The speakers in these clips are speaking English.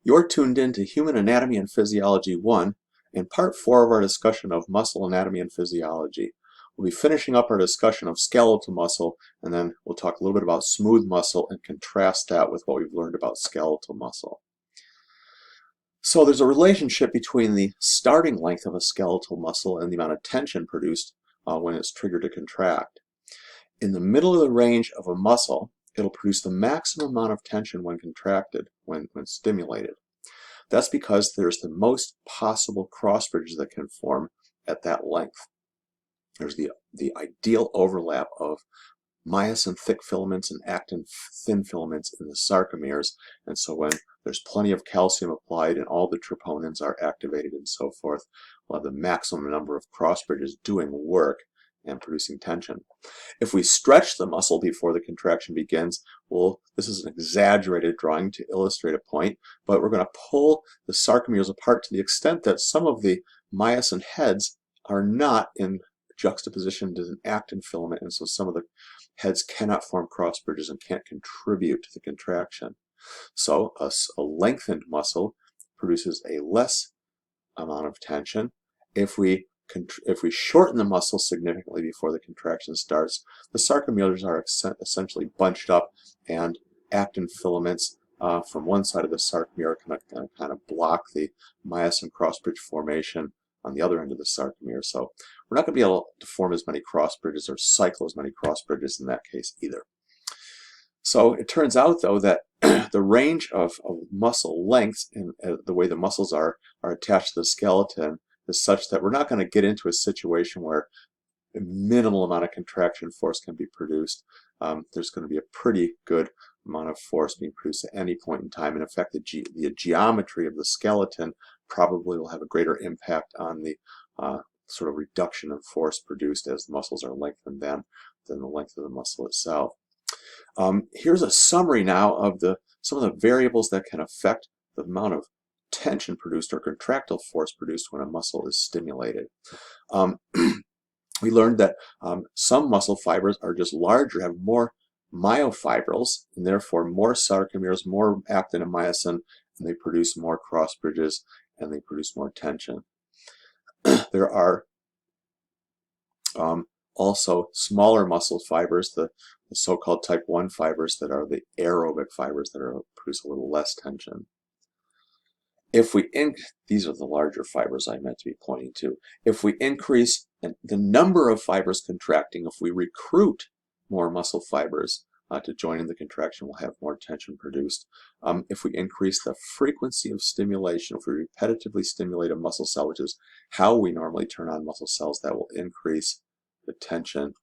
You're tuned in to Human Anatomy and Physiology 1 and part 4 of our discussion of muscle anatomy and physiology. We'll be finishing up our discussion of skeletal muscle, and then we'll talk a little bit about smooth muscle and contrast that with what we've learned about skeletal muscle. So there's a relationship between the starting length of a skeletal muscle and the amount of tension produced when it's triggered to contract. In the middle of the range of a muscle, it'll produce the maximum amount of tension when contracted, when stimulated. That's because there's the most possible cross bridges that can form at that length. There's the ideal overlap of myosin thick filaments and actin thin filaments in the sarcomeres, and so when there's plenty of calcium applied and all the troponins are activated and so forth, we'll have the maximum number of cross bridges doing work and producing tension. If we stretch the muscle before the contraction begins, well, this is an exaggerated drawing to illustrate a point, but we're going to pull the sarcomeres apart to the extent that some of the myosin heads are not in juxtaposition to an actin filament, and so some of the heads cannot form cross bridges and can't contribute to the contraction. So a lengthened muscle produces a less amount of tension. If we shorten the muscle significantly before the contraction starts, the sarcomeres are essentially bunched up, and actin filaments from one side of the sarcomere can kind of block the myosin cross-bridge formation on the other end of the sarcomere. So we're not going to be able to form as many cross bridges or cycle as many cross bridges in that case either. So it turns out, though, that the range of muscle lengths and the way the muscles are attached to the skeleton is such that we're not going to get into a situation where a minimal amount of contraction force can be produced. There's going to be a pretty good amount of force being produced at any point in time. And in fact, the geometry of the skeleton probably will have a greater impact on the sort of reduction of force produced as the muscles are lengthened than the length of the muscle itself. Here's a summary now of some of the variables that can affect the amount of tension produced or contractile force produced when a muscle is stimulated. We learned that some muscle fibers are just larger, have more myofibrils, and therefore more sarcomeres, more actin and myosin, and they produce more cross bridges and they produce more tension. There are also smaller muscle fibers, the so-called type 1 fibers that are the aerobic fibers that produce a little less tension. These are the larger fibers I meant to be pointing to. If we increase the number of fibers contracting, if we recruit more muscle fibers to join in the contraction, we'll have more tension produced. If we increase the frequency of stimulation, if we repetitively stimulate a muscle cell, which is how we normally turn on muscle cells, that will increase the tension.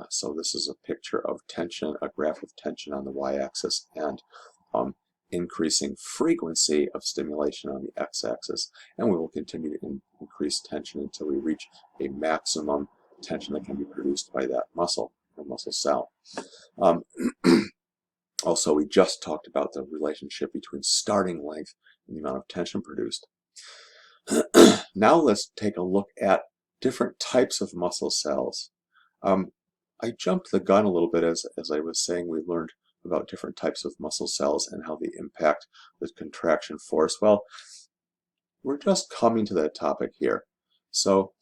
So this is a picture of tension, a graph of tension on the y-axis, and increasing frequency of stimulation on the x-axis, and we will continue to increase tension until we reach a maximum tension that can be produced by that muscle or muscle cell. Also, we just talked about the relationship between starting length and the amount of tension produced. Now let's take a look at different types of muscle cells. I jumped the gun a little bit as I was saying. We learned about different types of muscle cells and how they impact the contraction force. Well, we're just coming to that topic here. So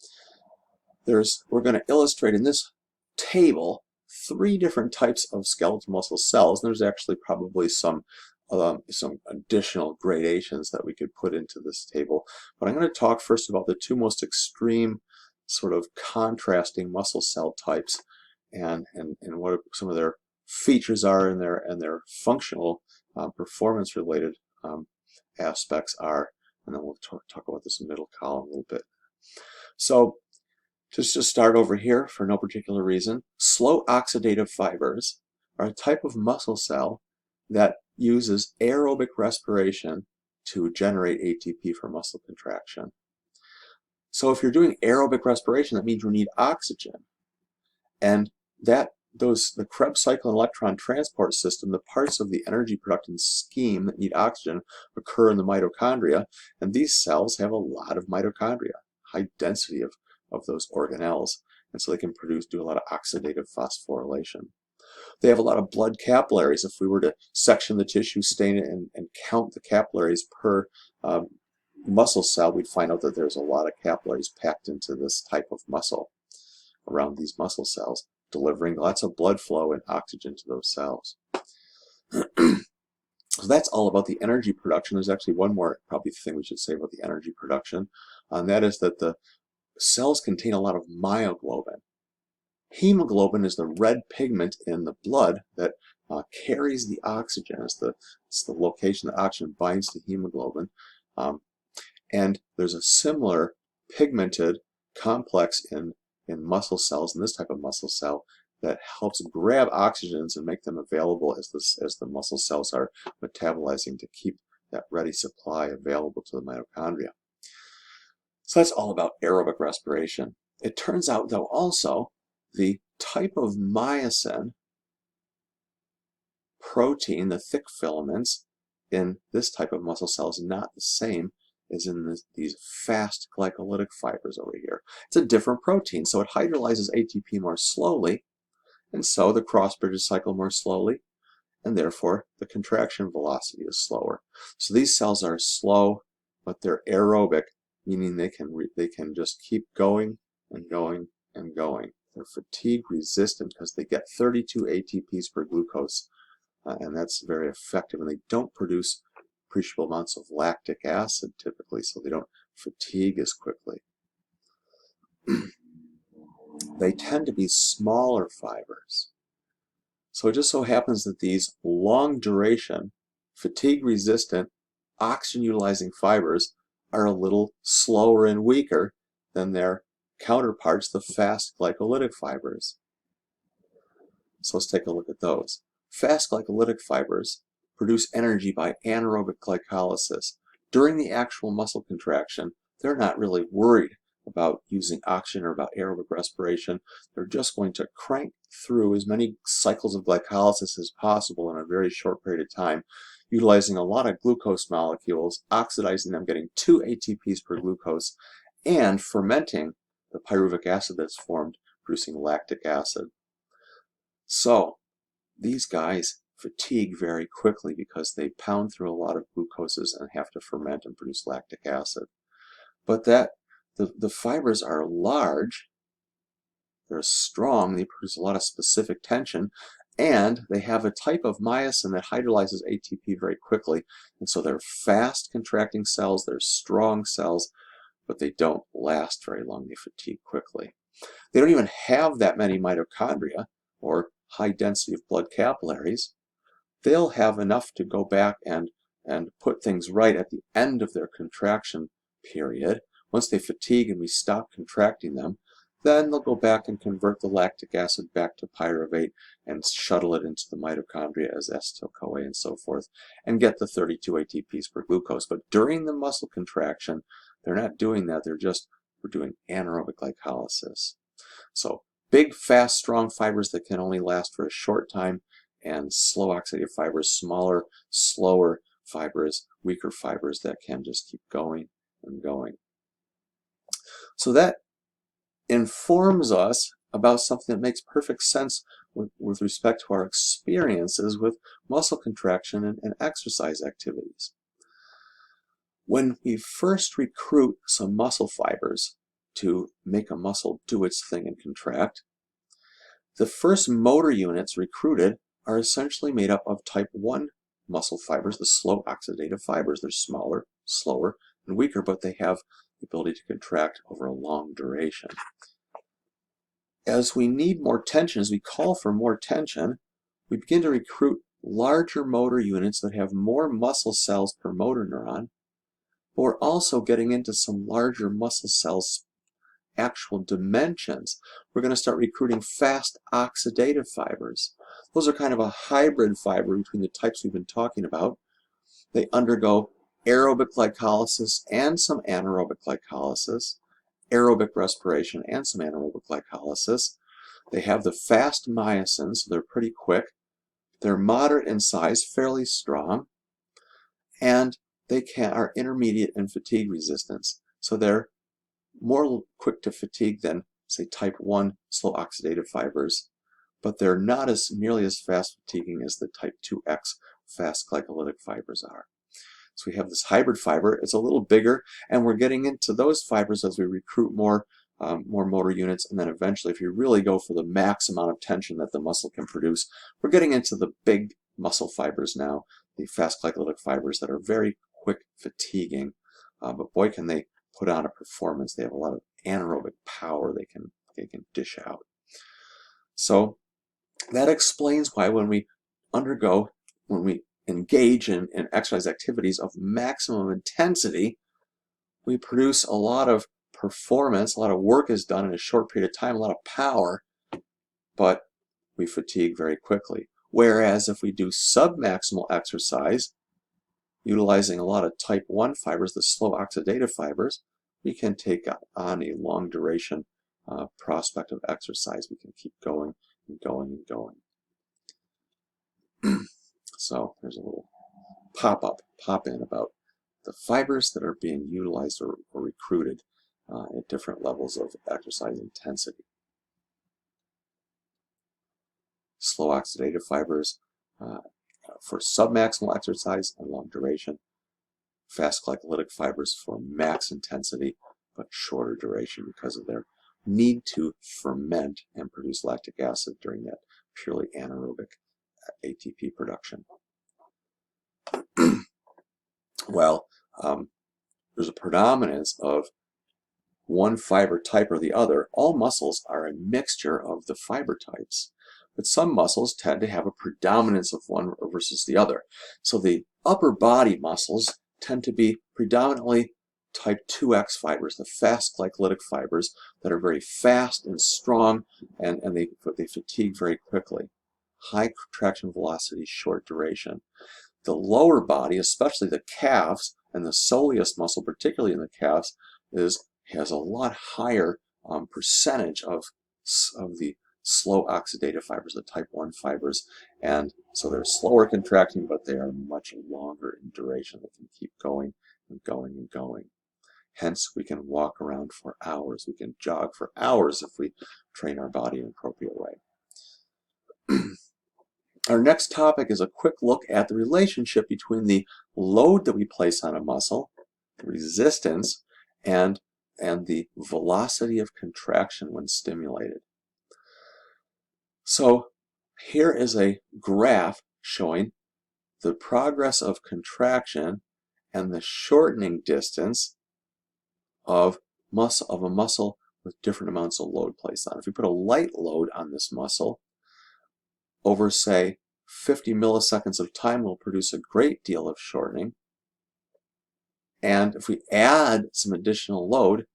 we're going to illustrate in this table 3 different types of skeletal muscle cells. And there's actually probably some additional gradations that we could put into this table. But I'm going to talk first about the 2 most extreme sort of contrasting muscle cell types and what some of their features are and their functional performance related aspects are, and then we'll talk about this middle column a little bit. So just to start over here, for no particular reason, slow oxidative fibers are a type of muscle cell that uses aerobic respiration to generate ATP for muscle contraction. So if you're doing aerobic respiration, that means you need oxygen, and the Krebs cycle and electron transport system, the parts of the energy production scheme that need oxygen, occur in the mitochondria, and these cells have a lot of mitochondria, high density of those organelles, and so they can do a lot of oxidative phosphorylation. They have a lot of blood capillaries. If we were to section the tissue, stain it, and count the capillaries per muscle cell, we'd find out that there's a lot of capillaries packed into this type of muscle around these muscle cells, delivering lots of blood flow and oxygen to those cells. So that's all about the energy production. There's actually one more probably thing we should say about the energy production, and that is that the cells contain a lot of myoglobin. Hemoglobin is the red pigment in the blood that carries the oxygen. It's the location that oxygen binds to hemoglobin. And there's a similar pigmented complex in muscle cells, in this type of muscle cell, that helps grab oxygens and make them available as the muscle cells are metabolizing to keep that ready supply available to the mitochondria. So that's all about aerobic respiration. It turns out, though, also the type of myosin protein, the thick filaments in this type of muscle cell is not the same as in these fast glycolytic fibers over here. It's a different protein, so it hydrolyzes ATP more slowly, and so the cross bridges cycle more slowly, and therefore the contraction velocity is slower. So these cells are slow, but they're aerobic, meaning they can just keep going and going and going. They're fatigue resistant because they get 32 ATPs per glucose, and that's very effective, and they don't produce appreciable amounts of lactic acid typically, so they don't fatigue as quickly. They tend to be smaller fibers. So it just so happens that these long duration, fatigue resistant, oxygen utilizing fibers are a little slower and weaker than their counterparts, the fast glycolytic fibers. So let's take a look at those. Fast glycolytic fibers produce energy by anaerobic glycolysis. During the actual muscle contraction, they're not really worried about using oxygen or about aerobic respiration. They're just going to crank through as many cycles of glycolysis as possible in a very short period of time, utilizing a lot of glucose molecules, oxidizing them, getting 2 ATPs per glucose, and fermenting the pyruvic acid that's formed, producing lactic acid. So these guys fatigue very quickly because they pound through a lot of glucoses and have to ferment and produce lactic acid. But the fibers are large, they're strong, they produce a lot of specific tension, and they have a type of myosin that hydrolyzes ATP very quickly. And so they're fast contracting cells, they're strong cells, but they don't last very long. They fatigue quickly. They don't even have that many mitochondria or high density of blood capillaries. They'll have enough to go back and put things right at the end of their contraction period. Once they fatigue and we stop contracting them, then they'll go back and convert the lactic acid back to pyruvate and shuttle it into the mitochondria as acetyl-CoA and so forth, and get the 32 ATPs per glucose. But during the muscle contraction, they're not doing that. We're doing anaerobic glycolysis. So big, fast, strong fibers that can only last for a short time, and slow oxidative fibers, smaller, slower fibers, weaker fibers that can just keep going and going. So that informs us about something that makes perfect sense with respect to our experiences with muscle contraction and exercise activities. When we first recruit some muscle fibers to make a muscle do its thing and contract, the first motor units recruited are essentially made up of type 1 muscle fibers, the slow oxidative fibers. They're smaller, slower, and weaker, but they have the ability to contract over a long duration. As we need more tension, as we call for more tension, we begin to recruit larger motor units that have more muscle cells per motor neuron, but we're also getting into some larger muscle cells actual dimensions. We're going to start recruiting fast oxidative fibers. Those are kind of a hybrid fiber between the types we've been talking about. They undergo aerobic glycolysis and some anaerobic glycolysis, aerobic respiration and some anaerobic glycolysis. They have the fast myosin, so they're pretty quick. They're moderate in size, fairly strong, and they are intermediate in fatigue resistance. So they're more quick to fatigue than, say, type 1 slow oxidative fibers, but they're not nearly as fast fatiguing as the type 2X fast glycolytic fibers are. So we have this hybrid fiber. It's a little bigger, and we're getting into those fibers as we recruit more motor units, and then eventually, if you really go for the max amount of tension that the muscle can produce, we're getting into the big muscle fibers now, the fast glycolytic fibers that are very quick fatiguing, but boy, can they put on a performance. They have a lot of anaerobic power they can dish out. So that explains why when we engage in exercise activities of maximum intensity, we produce a lot of performance, a lot of work is done in a short period of time, a lot of power, but we fatigue very quickly. Whereas if we do submaximal exercise, utilizing a lot of type 1 fibers, the slow oxidative fibers, we can take on a long duration prospect of exercise. We can keep going and going and going. So there's a little pop-in about the fibers that are being utilized or recruited at different levels of exercise intensity. Slow oxidative fibers for submaximal exercise and long duration. Fast glycolytic fibers for max intensity but shorter duration because of their need to ferment and produce lactic acid during that purely anaerobic ATP production. Well, there's a predominance of one fiber type or the other. All muscles are a mixture of the fiber types, but some muscles tend to have a predominance of one versus the other. So the upper body muscles tend to be predominantly type 2X fibers, the fast glycolytic fibers that are very fast and strong, and they fatigue very quickly. High contraction velocity, short duration. The lower body, especially the calves and the soleus muscle, particularly in the calves, has a lot higher percentage of the slow oxidative fibers, the type 1 fibers, and so they're slower contracting, but they are much longer in duration. They can keep going and going and going. Hence, we can walk around for hours. We can jog for hours if we train our body in an appropriate way. Our next topic is a quick look at the relationship between the load that we place on a muscle, resistance, and the velocity of contraction when stimulated. So here is a graph showing the progress of contraction and the shortening distance of a muscle with different amounts of load placed on it. If we put a light load on this muscle, over, say, 50 milliseconds of time, we'll produce a great deal of shortening. And if we add some additional load,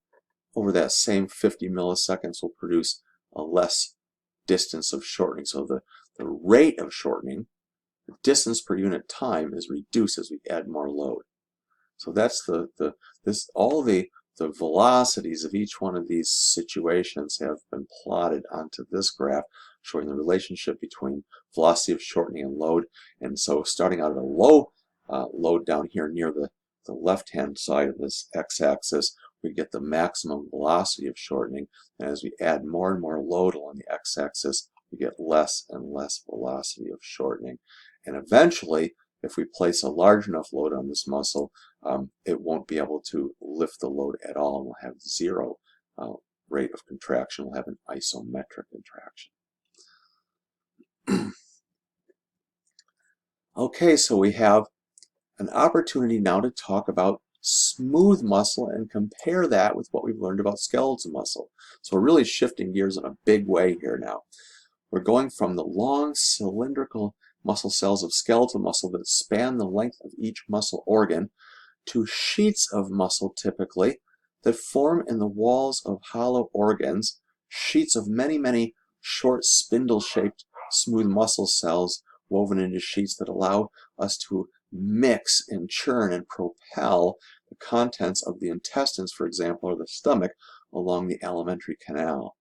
over that same 50 milliseconds, we'll produce a less distance of shortening. So the rate of shortening, the distance per unit time, is reduced as we add more load. So that's all the velocities of each one of these situations have been plotted onto this graph, showing the relationship between velocity of shortening and load. And so starting out at a low load down here near the left-hand side of this x-axis, we get the maximum velocity of shortening. And as we add more and more load along the x-axis, we get less and less velocity of shortening. And eventually, if we place a large enough load on this muscle, it won't be able to lift the load at all, and we'll have zero rate of contraction. We'll have an isometric contraction. Okay, so we have an opportunity now to talk about smooth muscle and compare that with what we've learned about skeletal muscle. So we're really shifting gears in a big way here now. We're going from the long cylindrical muscle cells of skeletal muscle that span the length of each muscle organ to sheets of muscle typically that form in the walls of hollow organs, sheets of many, many short spindle-shaped smooth muscle cells woven into sheets that allow us to mix and churn and propel the contents of the intestines, for example, or the stomach along the alimentary canal.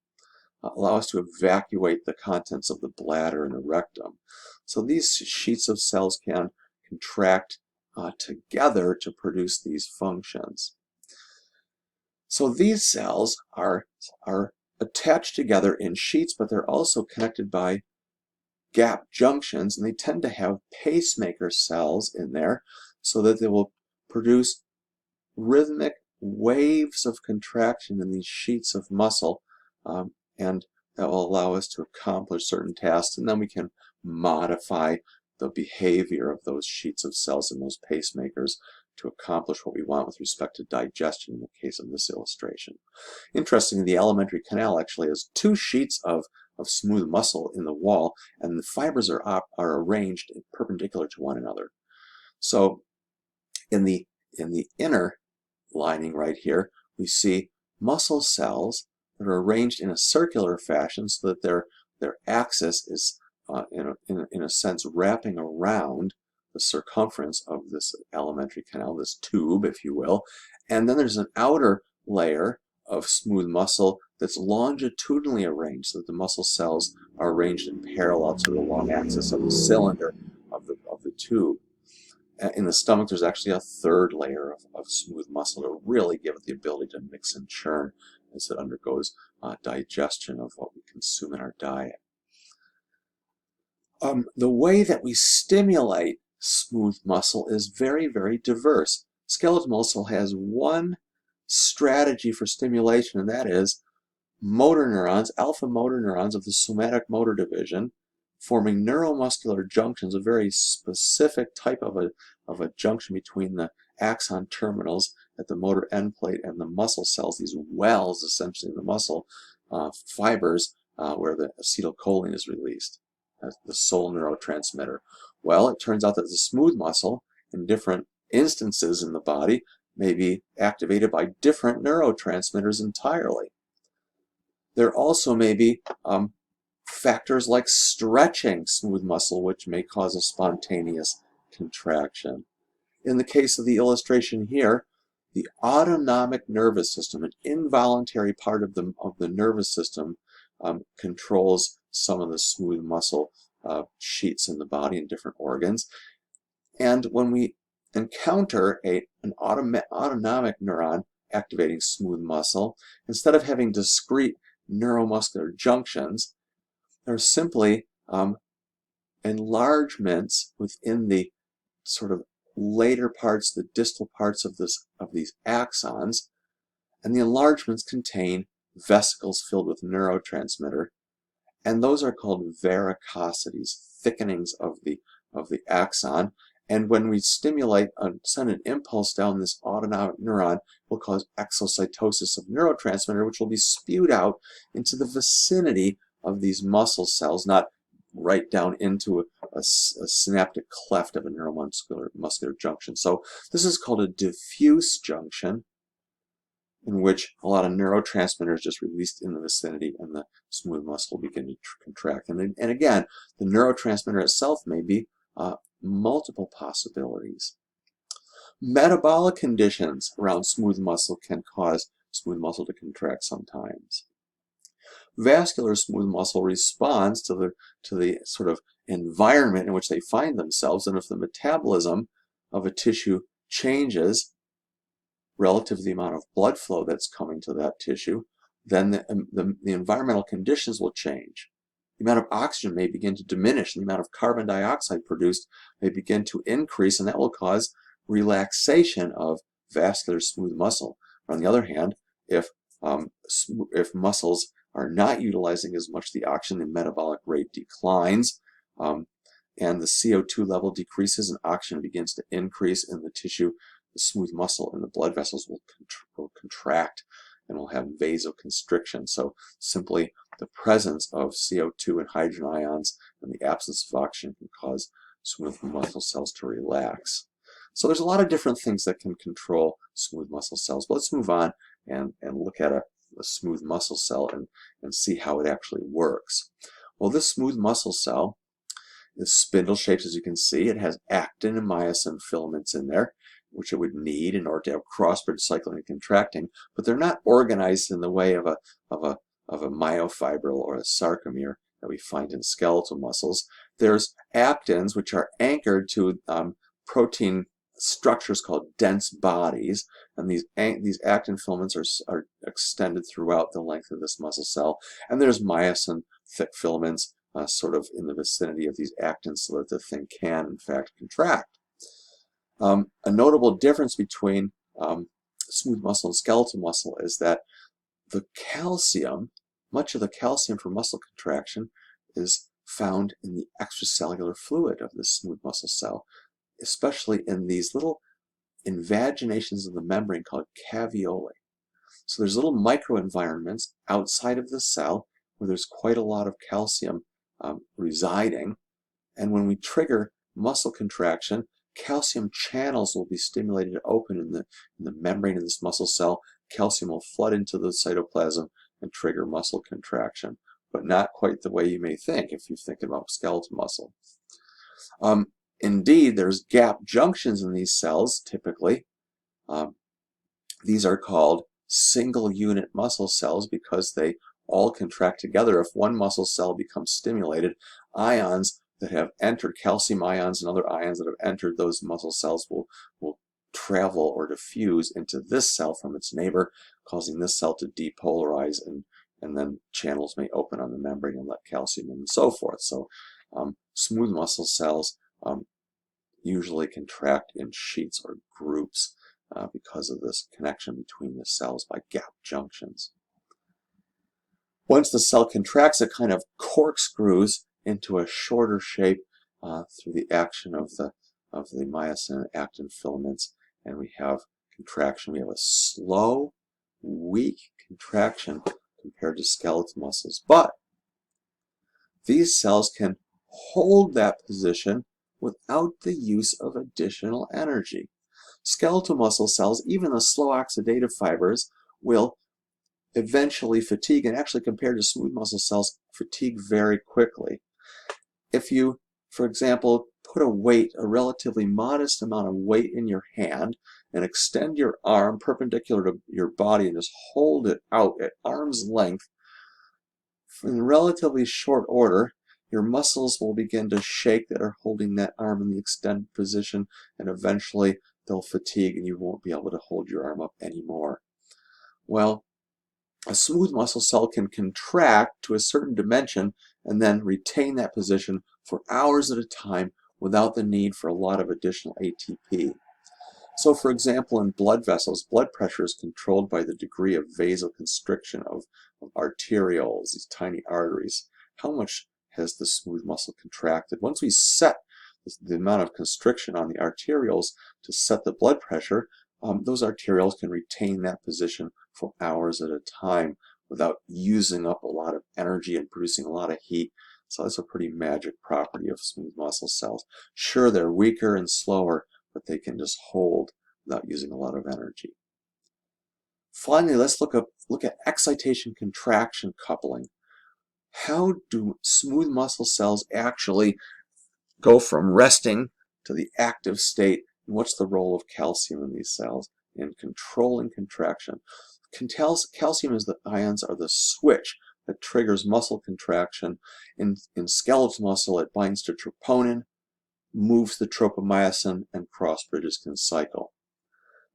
Allow us to evacuate the contents of the bladder and the rectum. So these sheets of cells can contract together to produce these functions. So these cells are attached together in sheets, but they're also connected by gap junctions, and they tend to have pacemaker cells in there so that they will produce rhythmic waves of contraction in these sheets of muscle, and that will allow us to accomplish certain tasks, and then we can modify the behavior of those sheets of cells in those pacemakers to accomplish what we want with respect to digestion in the case of this illustration. Interestingly, the alimentary canal actually has two sheets of smooth muscle in the wall, and the fibers are arranged perpendicular to one another. So in the inner lining right here, we see muscle cells that are arranged in a circular fashion so that their axis is in a sense wrapping around the circumference of this alimentary canal, this tube, if you will. And then there's an outer layer of smooth muscle that's longitudinally arranged so that the muscle cells are arranged in parallel to the long axis of the cylinder of the tube. In the stomach, there's actually a third layer of smooth muscle to really give it the ability to mix and churn as it undergoes digestion of what we consume in our diet. The way that we stimulate smooth muscle is very, very diverse. Skeletal muscle has one strategy for stimulation, and that is motor neurons, alpha motor neurons of the somatic motor division, forming neuromuscular junctions, a very specific type of a junction between the axon terminals at the motor end plate and the muscle cells, these wells essentially in the muscle fibers where the acetylcholine is released, the sole neurotransmitter. Well, it turns out that the smooth muscle in different instances in the body may be activated by different neurotransmitters entirely. There also may be factors like stretching smooth muscle, which may cause a spontaneous contraction. In the case of the illustration here, the autonomic nervous system, an involuntary part of the nervous system, controls some of the smooth muscle sheets in the body and different organs. And when we encounter an autonomic neuron activating smooth muscle, instead of having discrete neuromuscular junctions, there are simply enlargements within the sort of later parts, the distal parts of these axons, and the enlargements contain vesicles filled with neurotransmitter, and those are called varicosities, thickenings of the axon. And when we stimulate, send an impulse down this autonomic neuron, will cause exocytosis of neurotransmitter, which will be spewed out into the vicinity of these muscle cells, not right down into a synaptic cleft of a neuromuscular junction. So this is called a diffuse junction, in which a lot of neurotransmitters just released in the vicinity and the smooth muscle begin to contract. And again, the neurotransmitter itself may be multiple possibilities. Metabolic conditions around smooth muscle can cause smooth muscle to contract sometimes. Vascular smooth muscle responds to the sort of environment in which they find themselves, and if the metabolism of a tissue changes relative to the amount of blood flow that's coming to that tissue, then the environmental conditions will change. The amount of oxygen may begin to diminish, and the amount of carbon dioxide produced may begin to increase, and that will cause relaxation of vascular smooth muscle. On the other hand, if muscles are not utilizing as much the oxygen, the metabolic rate declines, and the CO2 level decreases, and oxygen begins to increase in the tissue. The smooth muscle and the blood vessels will contract and will have vasoconstriction. So simply the presence of CO2 and hydrogen ions and the absence of oxygen can cause smooth muscle cells to relax. So there's a lot of different things that can control smooth muscle cells. But let's move on and look at a smooth muscle cell and see how it actually works. Well, this smooth muscle cell is spindle-shaped, as you can see. It has actin and myosin filaments in there, which it would need in order to have cross-bridge cycling and contracting, but they're not organized in the way of a myofibril or a sarcomere that we find in skeletal muscles. There's actins, which are anchored to protein structures called dense bodies, and these actin filaments are extended throughout the length of this muscle cell. And there's myosin thick filaments sort of in the vicinity of these actins so that the thing can, in fact, contract. A notable difference between smooth muscle and skeletal muscle is that the calcium, much of the calcium for muscle contraction, is found in the extracellular fluid of this smooth muscle cell, especially in these little invaginations of the membrane called caveoli. So there's little microenvironments outside of the cell where there's quite a lot of calcium residing, and when we trigger muscle contraction, calcium channels will be stimulated to open in the membrane of this muscle cell. Calcium will flood into the cytoplasm and trigger muscle contraction, but not quite the way you may think if you think about skeletal muscle. Indeed, there's gap junctions in these cells typically. These are called single unit muscle cells because they all contract together. If one muscle cell becomes stimulated, ions that have entered, calcium ions and other ions that have entered those muscle cells will travel or diffuse into this cell from its neighbor, causing this cell to depolarize, and then channels may open on the membrane and let calcium in and so forth. So smooth muscle cells usually contract in sheets or groups because of this connection between the cells by gap junctions. Once the cell contracts, it kind of corkscrews into a shorter shape through the action of the myosin and actin filaments, and we have contraction. We have a slow, weak contraction compared to skeletal muscles, but these cells can hold that position without the use of additional energy. Skeletal muscle cells, even the slow oxidative fibers, will eventually fatigue, and actually compared to smooth muscle cells, fatigue very quickly. If you, for example, put a weight, a relatively modest amount of weight in your hand, and extend your arm perpendicular to your body and just hold it out at arm's length, in relatively short order, your muscles will begin to shake that are holding that arm in the extended position, and eventually they'll fatigue and you won't be able to hold your arm up anymore. Well, a smooth muscle cell can contract to a certain dimension and then retain that position for hours at a time without the need for a lot of additional ATP. So, for example, in blood vessels, blood pressure is controlled by the degree of vasoconstriction of arterioles, these tiny arteries. How much has the smooth muscle contracted? Once we set the amount of constriction on the arterioles to set the blood pressure, those arterioles can retain that position for hours at a time without using up a lot of energy and producing a lot of heat. So that's a pretty magic property of smooth muscle cells. Sure, they're weaker and slower, but they can just hold without using a lot of energy. Finally, let's look at excitation contraction coupling. How do smooth muscle cells actually go from resting to the active state, and what's the role of calcium in these cells in controlling contraction? Calcium is the ions are the switch that triggers muscle contraction. In skeletal muscle, it binds to troponin, moves the tropomyosin, and cross bridges can cycle.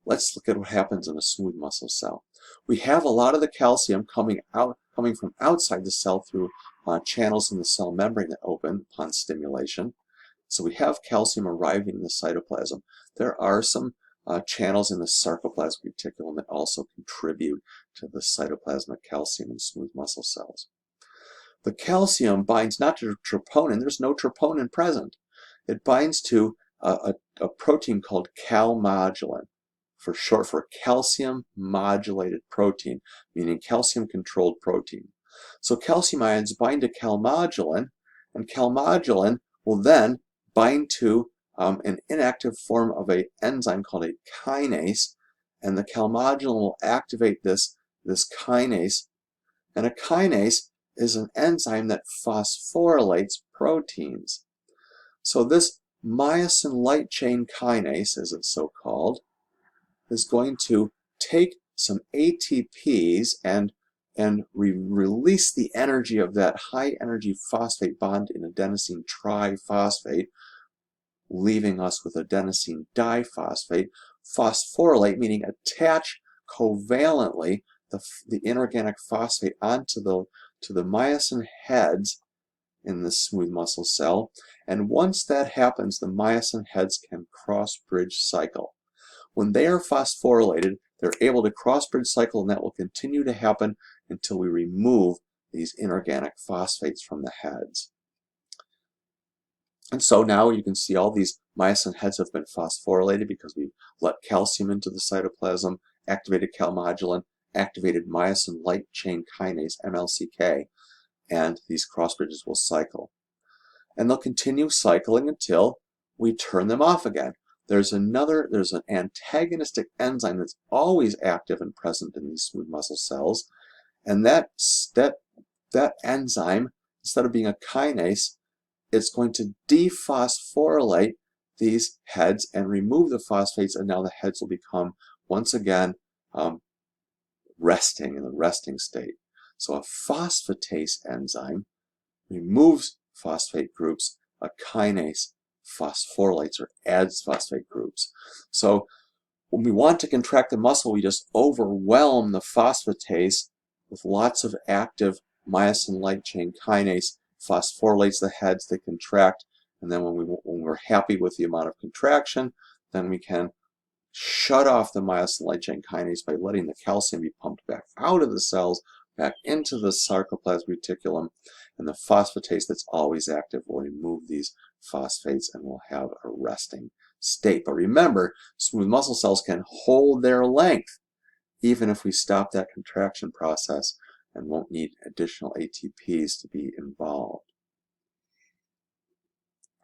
Let's look at what happens in a smooth muscle cell. We have a lot of the calcium coming from outside the cell through channels in the cell membrane that open upon stimulation. So we have calcium arriving in the cytoplasm. There are some channels in the sarcoplasmic reticulum that also contribute to the cytoplasmic calcium in smooth muscle cells. The calcium binds not to troponin. There's no troponin present. It binds to a protein called calmodulin, for short for calcium modulated protein, meaning calcium controlled protein. So calcium ions bind to calmodulin, and calmodulin will then bind to an inactive form of an enzyme called a kinase, and the calmodulin will activate this kinase, and a kinase is an enzyme that phosphorylates proteins. So this myosin light chain kinase, as it's so called, is going to take some ATPs and release the energy of that high energy phosphate bond in adenosine triphosphate, leaving us with adenosine diphosphate. Phosphorylate, meaning attach covalently the inorganic phosphate onto the myosin heads in the smooth muscle cell. And once that happens, the myosin heads can cross-bridge cycle. When they are phosphorylated, they're able to cross-bridge cycle, and that will continue to happen until we remove these inorganic phosphates from the heads. And so now you can see all these myosin heads have been phosphorylated because we've let calcium into the cytoplasm, activated calmodulin, activated myosin light chain kinase, MLCK, and these cross bridges will cycle. And they'll continue cycling until we turn them off again. There's an antagonistic enzyme that's always active and present in these smooth muscle cells, and that enzyme, instead of being a kinase, it's going to dephosphorylate these heads and remove the phosphates, and now the heads will become, once again, resting in the resting state. So a phosphatase enzyme removes phosphate groups, a kinase phosphorylates or adds phosphate groups. So when we want to contract the muscle, we just overwhelm the phosphatase with lots of active myosin light chain kinase, phosphorylates the heads, they contract, and then when we're happy with the amount of contraction, then we can shut off the myosin light chain kinase by letting the calcium be pumped back out of the cells, back into the sarcoplasmic reticulum, and the phosphatase that's always active will remove these phosphates and we'll have a resting state. But remember, smooth muscle cells can hold their length even if we stop that contraction process and won't need additional ATPs to be involved.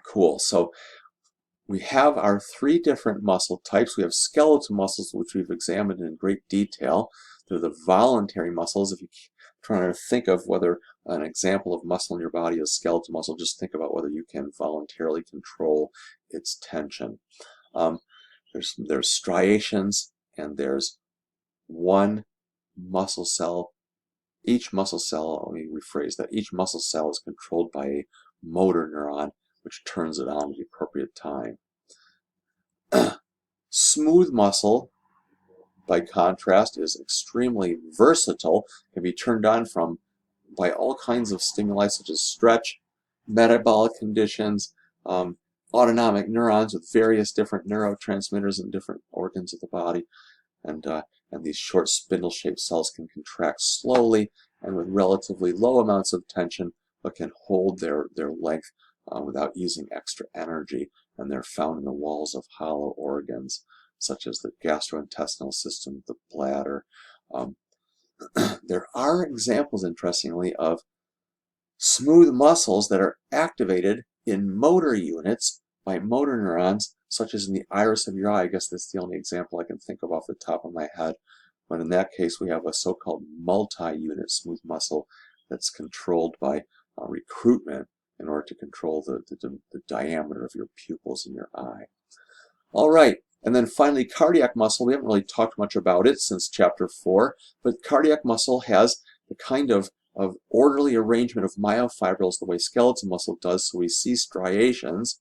Cool. So we have our three different muscle types. We have skeletal muscles, which we've examined in great detail. They're the voluntary muscles. If you're trying to think of whether an example of muscle in your body is skeletal muscle, just think about whether you can voluntarily control its tension. There's striations, and there's one muscle cell. Each muscle cell, let me rephrase that, each muscle cell is controlled by a motor neuron, which turns it on at the appropriate time. Smooth muscle, by contrast, is extremely versatile, can be turned on by all kinds of stimuli such as stretch, metabolic conditions, autonomic neurons with various different neurotransmitters in different organs of the body, and these short spindle-shaped cells can contract slowly and with relatively low amounts of tension, but can hold their length without using extra energy, and they're found in the walls of hollow organs such as the gastrointestinal system, the bladder. There are examples, interestingly, of smooth muscles that are activated in motor units by motor neurons, such as in the iris of your eye. I guess that's the only example I can think of off the top of my head. But in that case, we have a so-called multi-unit smooth muscle that's controlled by recruitment in order to control the diameter of your pupils in your eye. All right, and then finally cardiac muscle. We haven't really talked much about it since chapter 4, but cardiac muscle has the kind of orderly arrangement of myofibrils the way skeletal muscle does, so we see striations,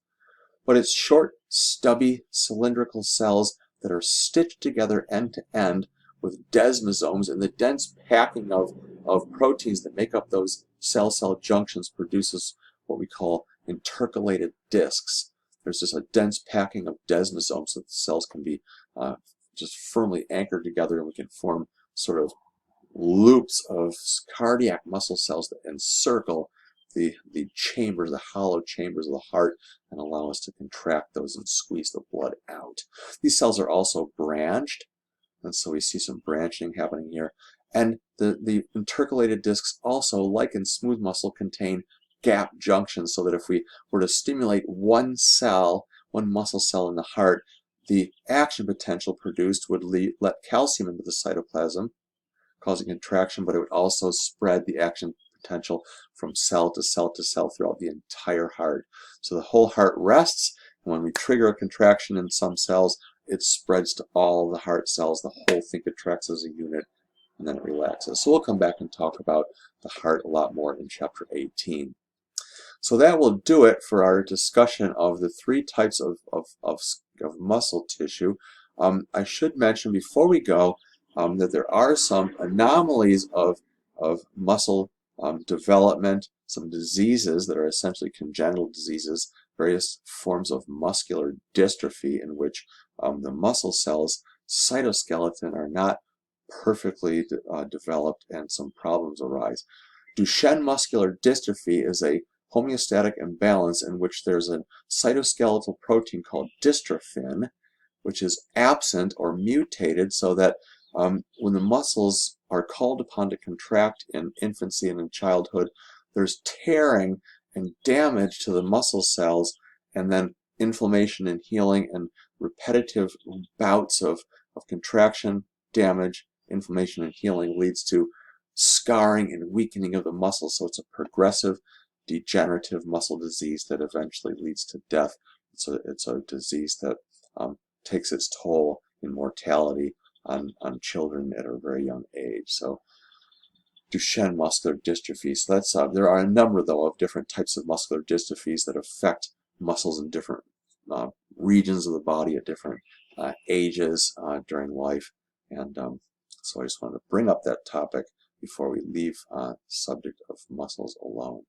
but it's short, stubby, cylindrical cells that are stitched together end to end with desmosomes, and the dense packing of proteins that make up those cell-cell junctions produces what we call intercalated discs. There's just a dense packing of desmosomes so that the cells can be just firmly anchored together, and we can form sort of loops of cardiac muscle cells that encircle the chambers, the hollow chambers of the heart, and allow us to contract those and squeeze the blood out. These cells are also branched, and so we see some branching happening here. And the intercalated discs also, like in smooth muscle, contain gap junctions, so that if we were to stimulate one muscle cell in the heart, the action potential produced would let calcium into the cytoplasm, causing contraction, but it would also spread the action potential from cell to cell to cell throughout the entire heart. So the whole heart rests, and when we trigger a contraction in some cells, it spreads to all the heart cells. The whole thing contracts as a unit, and then it relaxes. So we'll come back and talk about the heart a lot more in chapter 18. So that will do it for our discussion of the three types of muscle tissue. I should mention before we go that there are some anomalies of muscle development some diseases that are essentially congenital diseases, various forms of muscular dystrophy in which the muscle cells, cytoskeleton, are not perfectly developed and some problems arise. Duchenne muscular dystrophy is a homeostatic imbalance in which there's a cytoskeletal protein called dystrophin, which is absent or mutated, so that when the muscles are called upon to contract in infancy and in childhood, there's tearing and damage to the muscle cells, and then inflammation and healing and repetitive bouts of contraction, damage, inflammation, and healing leads to scarring and weakening of the muscle. So it's a progressive degenerative muscle disease that eventually leads to death. It's a disease that takes its toll in mortality on children at a very young age. So Duchenne muscular dystrophy. So that's there are a number, though, of different types of muscular dystrophies that affect muscles in different regions of the body at different ages during life. And so I just wanted to bring up that topic before we leave the subject of muscles alone.